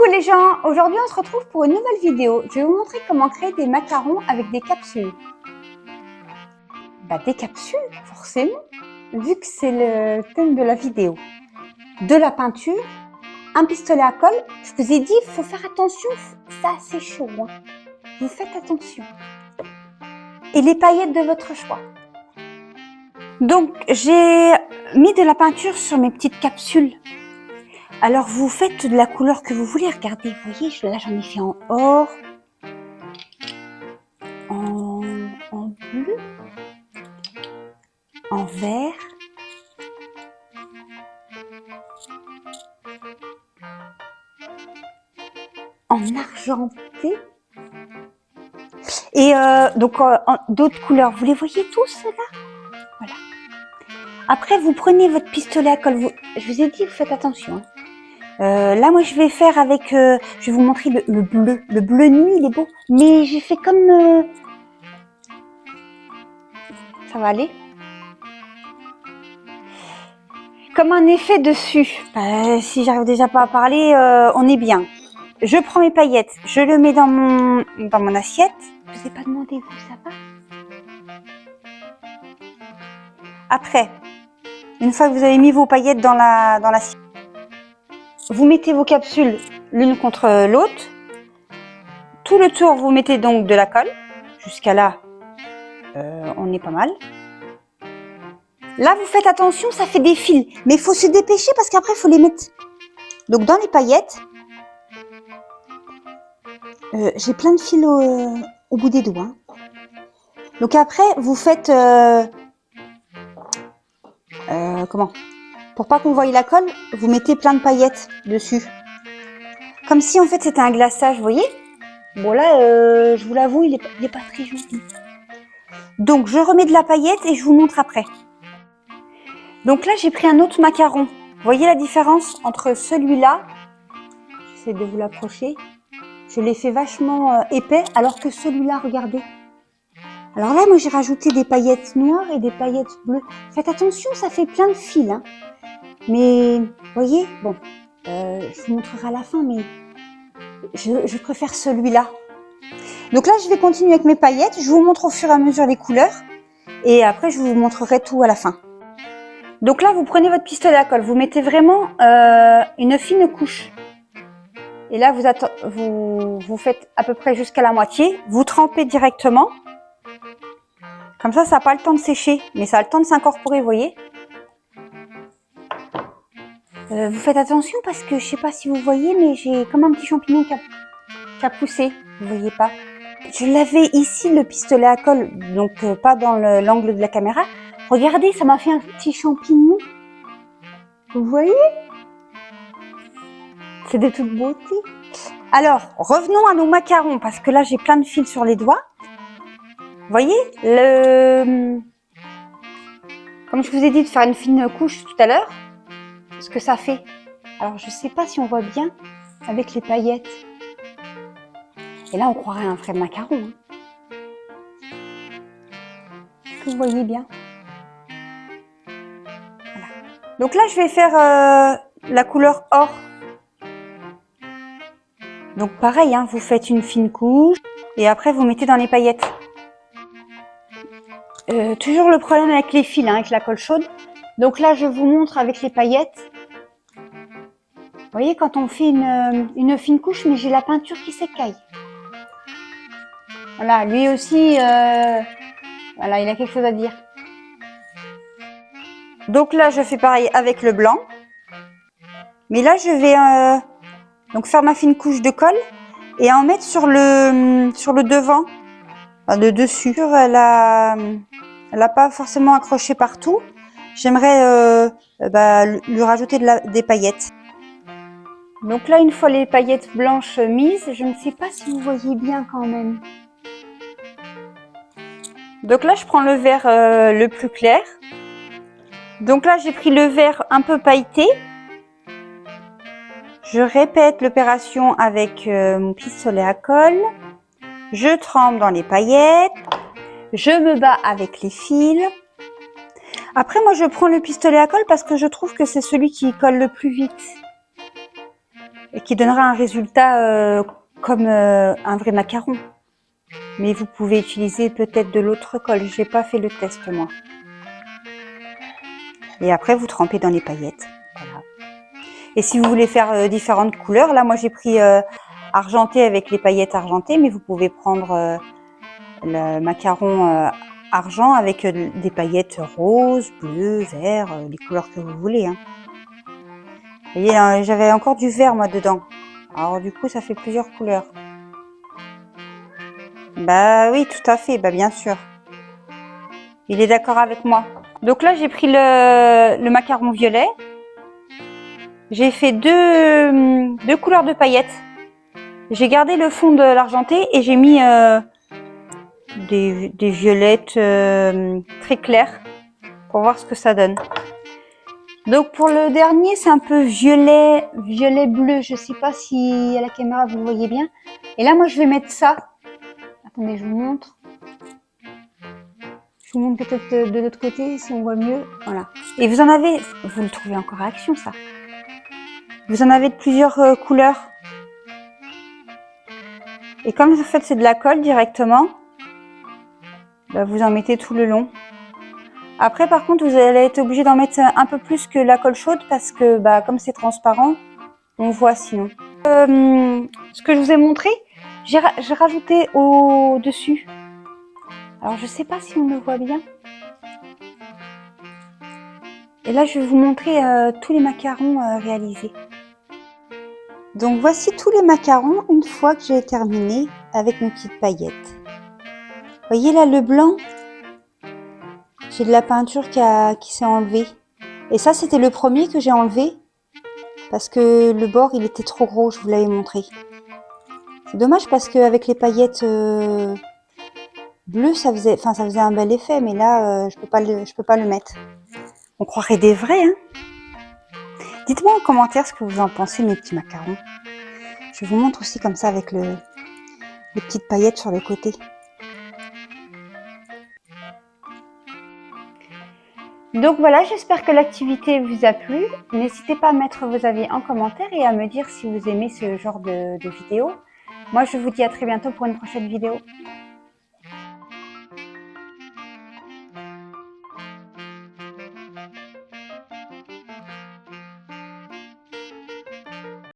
Coucou les gens, aujourd'hui on se retrouve pour une nouvelle vidéo. Je vais vous montrer comment créer des macarons avec des capsules. Des capsules, forcément, vu que c'est le thème de la vidéo. De la peinture, un pistolet à colle. Je vous ai dit, il faut faire attention, c'est assez chaud. Hein. Vous faites attention. Et les paillettes de votre choix. Donc j'ai mis de la peinture sur mes petites capsules. Alors vous faites de la couleur que vous voulez. Regardez, vous voyez, là j'en ai fait en or, en bleu, en vert, en argenté et donc d'autres couleurs. Vous les voyez tous là? Voilà. Après vous prenez votre pistolet à colle. Je vous ai dit, vous faites attention. Hein. Là, moi, je vais faire avec... je vais vous montrer le bleu. Le bleu nuit, il est beau. Mais j'ai fait comme... ça va aller. Comme un effet dessus. Si j'arrive déjà pas à parler, on est bien. Je prends mes paillettes. Je le mets dans mon assiette. Je vous ai pas demandé, vous, ça va? Après, une fois que vous avez mis vos paillettes dans l'assiette, vous mettez vos capsules l'une contre l'autre. Tout le tour, vous mettez donc de la colle. Jusqu'à là, on est pas mal. Là, vous faites attention, ça fait des fils. Mais il faut se dépêcher parce qu'après, il faut les mettre. Donc, dans les paillettes, j'ai plein de fils au bout des doigts. Donc, après, vous faites... comment? Pour pas qu'on voie la colle, vous mettez plein de paillettes dessus. Comme si, en fait, c'était un glaçage, vous voyez? Bon, là, je vous l'avoue, il est pas très joli. Donc, je remets de la paillette et je vous montre après. Donc là, j'ai pris un autre macaron. Vous voyez la différence entre celui-là, j'essaie de vous l'approcher, je l'ai fait vachement épais, alors que celui-là, regardez. Alors là, moi, j'ai rajouté des paillettes noires et des paillettes bleues. Faites attention, ça fait plein de fils. Hein. Mais, vous voyez, bon, je vous montrerai à la fin, mais je préfère celui-là. Donc là, je vais continuer avec mes paillettes. Je vous montre au fur et à mesure les couleurs. Et après, je vous montrerai tout à la fin. Donc là, vous prenez votre pistolet à colle, vous mettez vraiment une fine couche. Et là, vous faites à peu près jusqu'à la moitié. Vous trempez directement. Comme ça n'a pas le temps de sécher, mais ça a le temps de s'incorporer, vous voyez. Vous faites attention parce que je ne sais pas si vous voyez, mais j'ai comme un petit champignon qui a poussé. Vous ne voyez pas. Je l'avais ici, le pistolet à colle, donc pas dans l'angle de la caméra. Regardez, ça m'a fait un petit champignon. Vous voyez? C'est de toute beauté. Alors, revenons à nos macarons, parce que là, j'ai plein de fils sur les doigts. Vous voyez? Comme je vous ai dit de faire une fine couche tout à l'heure, ce que ça fait. Alors, je ne sais pas si on voit bien avec les paillettes. Et là, on croirait un vrai macaron. Hein. Est-ce que vous voyez bien? Voilà. Donc là, je vais faire la couleur or. Donc pareil, hein, vous faites une fine couche et après vous mettez dans les paillettes. Toujours le problème avec les fils, hein, avec la colle chaude. Donc là, je vous montre avec les paillettes. Vous voyez, quand on fait une fine couche, mais j'ai la peinture qui s'écaille. Voilà, lui aussi, voilà, il a quelque chose à dire. Donc là, je fais pareil avec le blanc. Mais là, je vais donc faire ma fine couche de colle et en mettre sur le devant, enfin, le dessus. Elle a pas forcément accroché partout. J'aimerais lui rajouter des paillettes. Donc là, une fois les paillettes blanches mises, je ne sais pas si vous voyez bien quand même. Donc là, je prends le vert le plus clair. Donc là, j'ai pris le vert un peu pailleté. Je répète l'opération avec mon pistolet à colle. Je trempe dans les paillettes. Je me bats avec les fils. Après, moi, je prends le pistolet à colle parce que je trouve que c'est celui qui colle le plus vite. et qui donnera un résultat comme un vrai macaron. Mais vous pouvez utiliser peut-être de l'autre colle. J'ai pas fait le test moi. Et après vous trempez dans les paillettes. Voilà. Et si vous voulez faire différentes couleurs, là moi j'ai pris argenté avec les paillettes argentées, mais vous pouvez prendre le macaron argent avec des paillettes roses, bleues, vert, les couleurs que vous voulez. Hein. Vous voyez, j'avais encore du vert moi dedans. Alors du coup ça fait plusieurs couleurs. Bah oui, tout à fait, bah bien sûr. Il est d'accord avec moi. Donc là j'ai pris le macaron violet. J'ai fait deux couleurs de paillettes. J'ai gardé le fond de l'argenté et j'ai mis des violettes très claires pour voir ce que ça donne. Donc pour le dernier, c'est un peu violet bleu. Je sais pas si à la caméra vous le voyez bien. Et là, moi, je vais mettre ça. Attendez, je vous montre. Je vous montre peut-être de l'autre côté si on voit mieux. Voilà. Et vous en avez, vous le trouvez encore à Action, ça. Vous en avez de plusieurs couleurs. Et comme en fait c'est de la colle directement, bah, vous en mettez tout le long. Après par contre vous allez être obligé d'en mettre un peu plus que la colle chaude parce que bah, comme c'est transparent, on voit sinon. Ce que je vous ai montré, j'ai rajouté au-dessus. Alors je sais pas si on le voit bien. Et là je vais vous montrer tous les macarons réalisés. Donc voici tous les macarons une fois que j'ai terminé avec mes petites paillettes. Vous voyez là le blanc, j'ai de la peinture qui s'est enlevée. Et ça c'était le premier que j'ai enlevé parce que le bord il était trop gros, je vous l'avais montré. C'est dommage parce qu'avec les paillettes bleues ça faisait un bel effet, mais là je peux pas le mettre. On croirait des vrais, hein. Dites-moi en commentaire ce que vous en pensez, mes petits macarons. Je vous montre aussi comme ça avec les petites paillettes sur les côtés. Donc voilà, j'espère que l'activité vous a plu. N'hésitez pas à mettre vos avis en commentaire et à me dire si vous aimez ce genre de vidéo. Moi, je vous dis à très bientôt pour une prochaine vidéo.